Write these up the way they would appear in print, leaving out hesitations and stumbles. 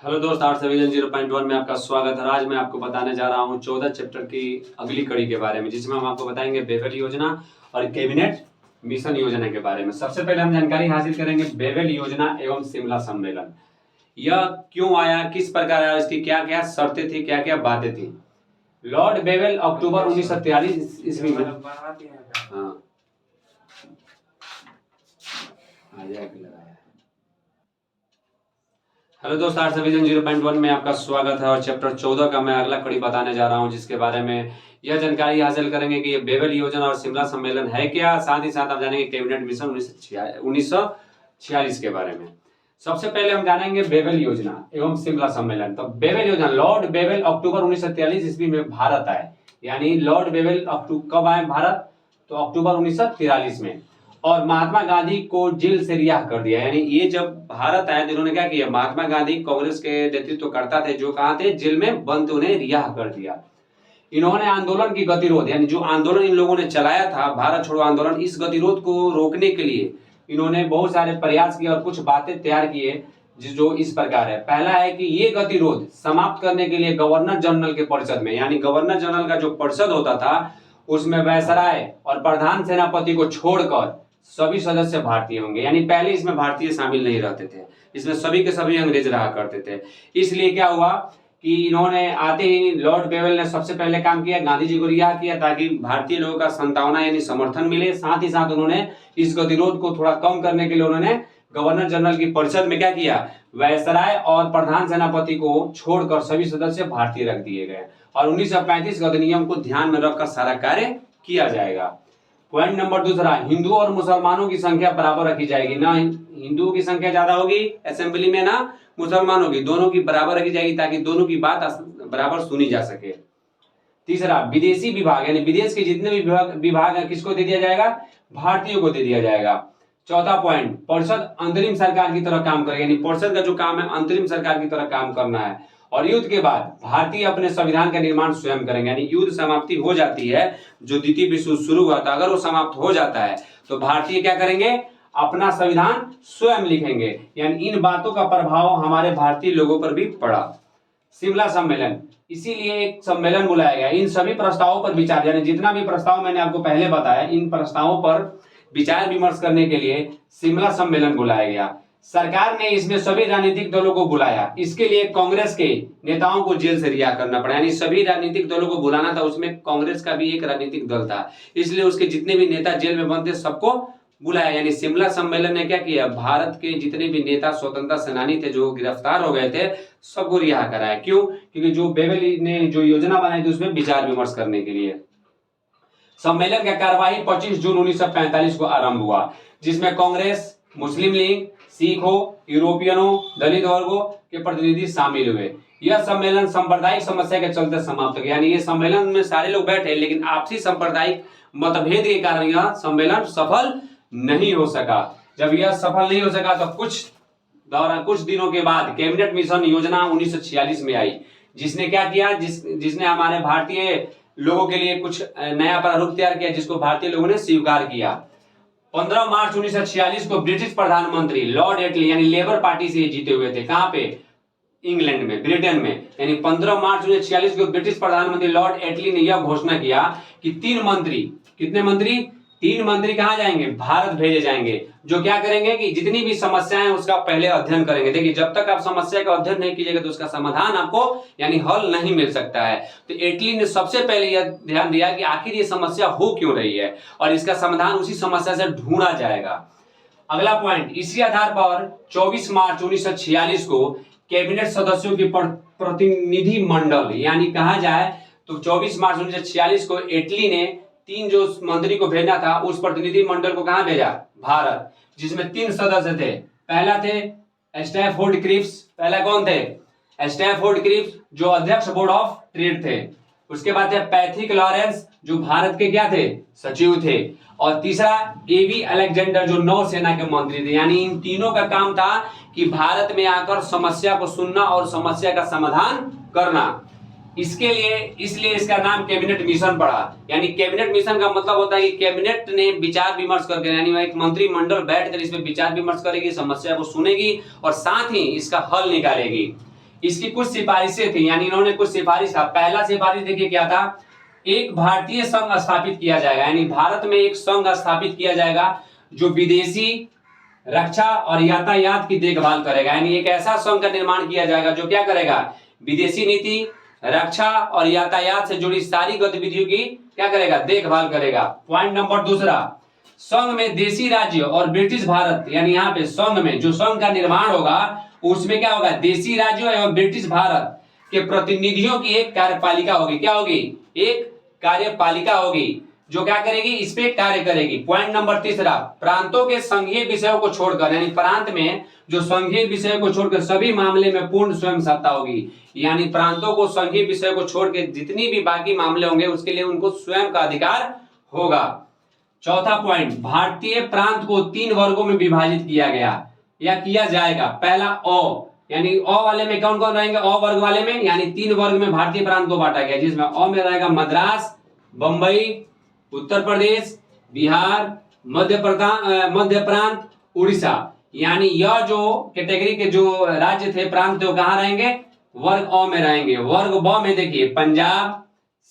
Hello दोस्त, arts revision 0.1 में आपका स्वागत है। आज मैं आपको बताने जा रहा हूं 14 चैप्टर की अगली कड़ी के बारे में, जिसमें हम आपको बताएंगे बेवेल योजना और कैबिनेट मिशन योजना के बारे में। सबसे पहले हम जानकारी हासिल करेंगे बेवेल योजना एवं शिमला सम्मेलन। यह क्यों आया, किस प्रकार आया, इसकी क्या क्या शर्तें थी, क्या क्या बातें थी। लॉर्ड बेवेल अक्टूबर 1943 ईस्वी में हेलो दोस्त, आर्ट्स रिवीजन 0.1 में आपका स्वागत है और चैप्टर 14 का मैं अगला कड़ी बताने जा रहा हूं, जिसके बारे में यह जानकारी हासिल करेंगे कि ये बेवेल योजना और शिमला सम्मेलन है क्या। साथ ही साथ आप जानेंगे कैबिनेट मिशन 1946 के बारे में। सबसे पहले हम जानेंगे बेवेल योजना एवं शिमला सम्मेलन। तो बेवेल योजना, लॉर्ड बेवेल अक्टूबर 1943 ईस्वी में भारत आए, यानी लॉर्ड बेवेल कब आए भारत, तो अक्टूबर 1943 में। और महात्मा गांधी को जेल से रिहा कर दिया। यानी ये जब भारत आए तो इन्होंने क्या किया, महात्मा गांधी कांग्रेस के नेतृत्व करता थे, जो कहां थे, जेल में बंद, उन्हें रिहा कर दिया। इन्होंने आंदोलन की गतिरोध, यानी जो आंदोलन इन लोगों ने चलाया था, भारत छोड़ो आंदोलन, इस गतिरोध को रोकने के लिए इन्होंने बहुत सारे प्रयास किए और कुछ बातें तैयार किए, जो इस प्रकार है। पहला है कि ये गतिरोध समाप्त करने के लिए गवर्नर जनरल के परिषद में, यानी गवर्नर जनरल का जो परिषद होता था, उसमें वायसराय और प्रधान सेनापति को छोड़कर सभी सदस्य भारतीय होंगे। यानी पहले इसमें भारतीय शामिल नहीं रहते थे, इसमें सभी के सभी अंग्रेज रहा करते थे। इसलिए क्या हुआ कि इन्होंने आते ही लॉर्ड बेवेल ने सबसे पहले काम किया, गांधी जी को रिहा किया, ताकि भारतीय लोगों का संतावना यानी समर्थन मिले। साथ ही साथ उन्होंने इस गतिरोध को थोड़ा कम करने के लिए उन्होंने गवर्नर जनरल की परिषद में क्या किया, वायसराय और प्रधान सेनापति को छोड़कर सभी सदस्य भारतीय रख दिए गए और 1935 अधिनियम को ध्यान में रखकर सारा कार्य किया जाएगा। पॉइंट नंबर दूसरा, हिंदू और मुसलमानों की संख्या बराबर रखी जाएगी। ना हिंदुओं की संख्या ज्यादा होगी असेंबली में, ना मुसलमानों की, दोनों की बराबर रखी जाएगी, ताकि दोनों की बात बराबर सुनी जा सके। तीसरा, विदेशी विभाग, यानी विदेश के जितने भी विभाग है, किसको दे दिया जाएगा, भारतीयों को दे दिया जाएगा। चौथा पॉइंट, परिषद अंतरिम सरकार की तरह काम करेगी, यानी परिषद का जो काम है अंतरिम सरकार की तरह काम करना है। और युद्ध के बाद भारतीय अपने संविधान का निर्माण स्वयं करेंगे। यानी युद्ध समाप्ति हो जाती है, जो द्वितीय विश्व युद्ध शुरू हुआ था, अगर वो समाप्त हो जाता है तो भारतीय क्या करेंगे, अपना संविधान स्वयं लिखेंगे। यानी इन बातों का प्रभाव हमारे भारतीय लोगों पर भी पड़ा। शिमला सम्मेलन, इसीलिए एक सम्मेलन बुलाया गया। इन सभी प्रस्तावों पर विचार, यानी जितना भी प्रस्ताव मैंने आपको पहले बताया, इन प्रस्तावों पर विचार विमर्श करने के लिए शिमला सम्मेलन बुलाया गया। सरकार ने इसमें सभी राजनीतिक दलों को बुलाया। इसके लिए कांग्रेस के नेताओं को जेल से रिहा करना पड़ा, यानी सभी राजनीतिक दलों को बुलाना था। उसमें कांग्रेस का भी एक राजनीतिक दल था, इसलिए उसके जितने भी नेता जेल में बंद थे सबको बुलाया। यानी शिमला सम्मेलन ने क्या किया, भारत के जितने भी नेता स्वतंत्रता सेनानी थे जो गिरफ्तार हो गए थे, सबको रिहा कराया। क्यों, क्योंकि जो बेवेल ने जो योजना बनाई थी उसमें विचार विमर्श करने के लिए। सम्मेलन का कार्यवाही 25 जून 1945 को आरंभ हुआ, जिसमें कांग्रेस, मुस्लिम लीग, सिखों, यूरोपियनों, दलित वर्गों के प्रतिनिधि शामिल हुए। यह सम्मेलन सांप्रदायिक समस्या के चलते समाप्त हो गया। यानी ये सम्मेलन में सारे लोग बैठे, लेकिन आपसी सांप्रदायिक मतभेद के कारण यह सम्मेलन सफल नहीं हो सका। जब यह सफल नहीं हो सका तो कुछ दिनों के बाद कैबिनेट मिशन योजना 1946 में आई, जिसने क्या किया, जिसने हमारे भारतीय लोगों के लिए कुछ नया प्रारूप तैयार किया, जिसको भारतीय लोगों ने स्वीकार किया। 15 मार्च 1946 को ब्रिटिश प्रधानमंत्री लॉर्ड एटली, यानी लेबर पार्टी से जीते हुए थे, कहां पे, इंग्लैंड में, ब्रिटेन में। यानी 15 मार्च 1946 को ब्रिटिश प्रधानमंत्री लॉर्ड एटली ने यह घोषणा किया कि 3 मंत्री, कितने मंत्री, 3 मंत्री कहां जाएंगे, भारत भेजे जाएंगे, जो क्या करेंगे कि जितनी भी समस्याएं उसका पहले अध्ययन करेंगे। देखिए, जब तक आप समस्या का अध्ययन नहीं कीजिएगा तो उसका समाधान आपको यानी हल नहीं मिल सकता है। तो एटली ने सबसे पहले यह ध्यान दिया कि आखिर ये समस्या हो क्यों रही है और इसका समाधान उसी समस्या से ढूंढा जाएगा। अगला पॉइंट, इसी आधार पर 24 मार्च 1946 को कैबिनेट सदस्यों की प्रतिनिधि मंडल, यानी कहा जाए तो 24 मार्च 1946 को एटली ने 3 जो मंत्री को भेजना था, उस प्रतिनिधि मंडल को कहां भेजा, भारत, जिसमें 3 सदस्य थे। पहला थे स्टैफोर्ड क्रिप्स, पहला कौन थे, स्टैफोर्ड क्रिप्स, जो अध्यक्ष बोर्ड ऑफ ट्रेड थे। उसके बाद थे पैथिक लॉरेंस, जो भारत के क्या थे, सचिव थे। और तीसरा एबी अलेक्जेंडर, जो नौसेना के मंत्री थे। यानी इन तीनों का काम था कि भारत में आकर समस्या को सुनना और समस्या का समाधान करना। इसलिए इसका नाम कैबिनेट मिशन पड़ा। यानी कैबिनेट मिशन का मतलब होता है कि कैबिनेट ने विचार विमर्श करके, यानी एक मंत्रिमंडल बैठकर इसमें विचार विमर्श करेगी, समस्या को सुनेगी और साथ ही इसका हल निकालेगी। इसकी कुछ सिफारिशें थी, यानी इन्होंने कुछ सिफारिश था। पहला सिफारिश देखिए क्या था, एक भारतीय संघ स्थापित किया जाएगा, यानी भारत में एक संघ स्थापित किया जाएगा जो विदेशी रक्षा और यातायात की देखभाल करेगा। यानी एक ऐसा संघ का निर्माण किया जाएगा जो क्या करेगा, विदेशी नीति, रक्षा और यातायात से जुड़ी सारी गतिविधियों की क्या करेगा, देखभाल करेगा। पॉइंट नंबर दूसरा, संघ में देशी राज्य और ब्रिटिश भारत, यानी यहाँ पे संघ में जो संघ का निर्माण होगा उसमें क्या होगा, देशी राज्यों एवं ब्रिटिश भारत के प्रतिनिधियों की एक कार्यपालिका होगी। क्या होगी, एक कार्यपालिका होगी जो क्या करेगी, इस पे कार्य करेगी। पॉइंट नंबर तीसरा, प्रांतों के संघीय विषयों को छोड़कर, यानी प्रांत में जो संघीय विषय को छोड़कर सभी मामले में पूर्ण स्वयं सत्ता होगी। यानी प्रांतों को संघीय विषय को छोड़ के जितनी भी बाकी मामले होंगे उसके लिए उनको स्वयं का अधिकार होगा। चौथा पॉइंट, भारतीय प्रांत को 3 वर्गों में विभाजित किया गया या किया जाएगा। पहला अ, यानी अ वाले में कौन कौन रहेंगे, अ वर्ग वाले में, यानी 3 वर्ग में भारतीय प्रांत को बांटा गया, जिसमें अ में रहेगा मद्रास, बंबई, उत्तर प्रदेश, बिहार, मध्य प्रांत, उड़ीसा। यानी यह जो कैटेगरी के जो राज्य थे, प्रांत थे, वो कहां रहेंगे, वर्ग अ में रहेंगे। वर्ग ब में देखिए पंजाब,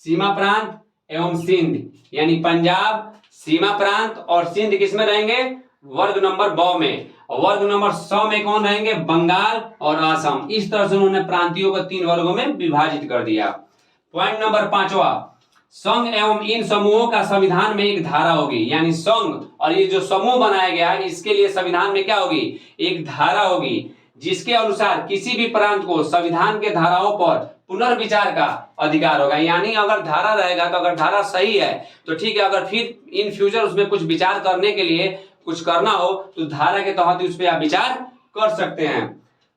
सीमा प्रांत एवं सिंध, यानी पंजाब, सीमा प्रांत और सिंध किसमें रहेंगे, वर्ग नंबर ब में। और वर्ग नंबर 100 में कौन रहेंगे, बंगाल और असम। इस तरह से उन्होंने प्रांतियों को 3 वर्गों में विभाजित कर दिया। पॉइंट नंबर 5वां, संघ एवं इन समूहों का संविधान में एक धारा होगी। यानी संघ और ये जो समूह बनाया गया है इसके लिए संविधान में क्या होगी, एक धारा होगी, जिसके अनुसार किसी भी प्रांत को संविधान के धाराओं पर पुनर्विचार का अधिकार होगा। यानी अगर धारा रहेगा तो अगर धारा सही है तो ठीक है, अगर फिर इन फ्यूचर उसमें कुछ विचार करने के लिए कुछ करना हो तो धारा के तहत उस पर आप विचार कर सकते हैं।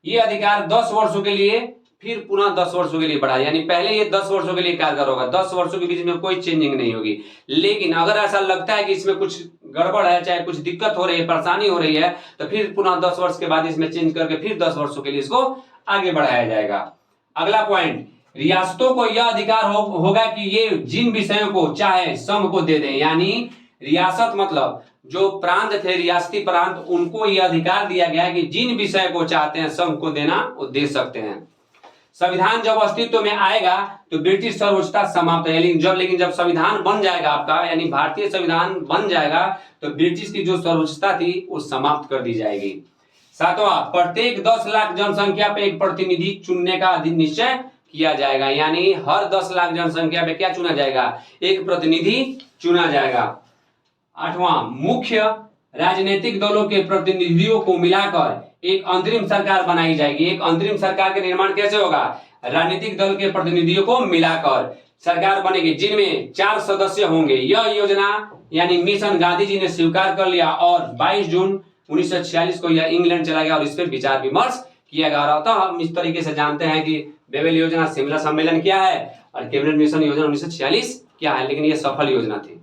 ये अधिकार 10 वर्षों के लिए फिर पुनः 10 वर्षों के लिए बढ़ा, यानी पहले ये 10 वर्षों के लिए कारगर होगा, 10 वर्षों के बीच में कोई चेंजिंग नहीं होगी। लेकिन अगर ऐसा लगता है कि इसमें कुछ गड़बड़ है, चाहे कुछ दिक्कत हो रही है, परेशानी हो रही है, तो फिर पुनः 10 वर्ष के बाद इसमें चेंज करके फिर 10 वर्षों के लिए इसको आगे बढ़ाया जाएगा। अगला पॉइंट, रियासतों को यह अधिकार होगा कि ये जिन विषयों को चाहे संघ को दे दें। यानी रियासत मतलब जो प्रांत थे, रियासती प्रांत, उनको यह अधिकार दिया गया है कि जिन विषय को चाहते हैं संघ को देना वो दे सकते हैं। संविधान जब अस्तित्व में आएगा तो ब्रिटिश सर्वोच्चता समाप्त है, लेकिन जब संविधान बन जाएगा आपका, यानी भारतीय संविधान बन जाएगा, तो ब्रिटिश की जो सर्वोच्चता थी वो समाप्त कर दी जाएगी। 7वां, प्रत्येक 10 लाख जनसंख्या पे एक प्रतिनिधि चुनने का निश्चय किया जाएगा। यानी हर 10 लाख जनसंख्या पे क्या चुना जाएगा, एक प्रतिनिधि चुना जाएगा। 8वां, मुख्य राजनीतिक दलों के प्रतिनिधियों को मिलाकर एक अंतरिम सरकार बनाई जाएगी। एक अंतरिम सरकार का निर्माण कैसे होगा, राजनीतिक दल के प्रतिनिधियों को मिलाकर सरकार बनेगी, जिनमें 4 सदस्य होंगे। यह योजना यानी मिशन गांधी जी ने स्वीकार कर लिया और 22 जून 1946 को यह इंग्लैंड चला गया और इस पर विचार विमर्श किया गया। और हम इस तरीके से जानते हैं कि बेबेल योजना, शिमला सम्मेलन क्या है और कैबिनेट मिशन योजना 1946 क्या है, लेकिन यह सफल योजना थी।